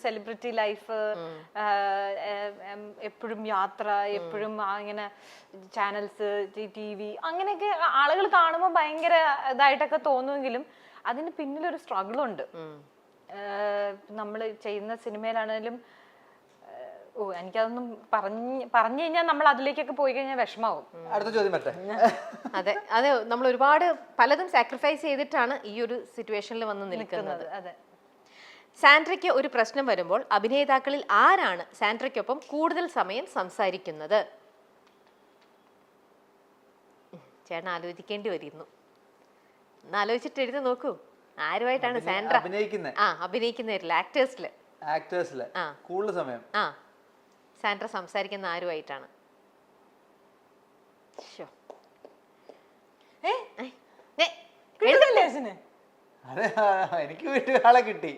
Celebrity life, എപ്പോഴും യാത്ര, എപ്പോഴും ഇങ്ങനെ ചാനൽസ്, TV അങ്ങനെയൊക്കെ ആളുകൾ കാണുമ്പോൾ ഭയങ്കര ഇതായിട്ടൊക്കെ തോന്നുമെങ്കിലും അതിന് പിന്നിലൊരു സ്ട്രഗിൾ ഉണ്ട്. നമ്മൾ ചെയ്യുന്ന സിനിമയിലാണെങ്കിലും എനിക്കതൊന്നും പറഞ്ഞു കഴിഞ്ഞാൽ നമ്മൾ അതിലേക്കൊക്കെ പോയി കഴിഞ്ഞാൽ വിഷമാവും. അടുത്ത ചോദ്യം പറ്റേ? അതെ അതെ, നമ്മൾ ഒരുപാട് പലതും സാക്രിഫൈസ് ചെയ്തിട്ടാണ് ഈ ഒരു സിറ്റുവേഷനിൽ വന്ന് നിൽക്കുന്നത്. അതെ. സാൻഡ്രയ്ക്ക് ഒരു പ്രശ്നം വരുമ്പോൾ അഭിനേതാക്കളിൽ ആരാണ് സാൻഡ്രയ്ക്കൊപ്പം കൂടുതൽ സമയം സംസാരിക്കുന്നത്? ചേട്ടൻ ആലോചിക്കേണ്ടി വരുന്നു. ആലോചിച്ചിട്ട് എഴുതി നോക്കൂ. ആരുമായിട്ടാണ് സാൻഡ്ര അഭിനയിക്കുന്നവരിൽ ആക്ടേഴ്സില് കൂടുതൽ സമയം സാൻഡ്ര സംസാരിക്കുന്ന ആരുമായിട്ടാണ്? എനിക്ക് വീട്ടുകാളെ കിട്ടി.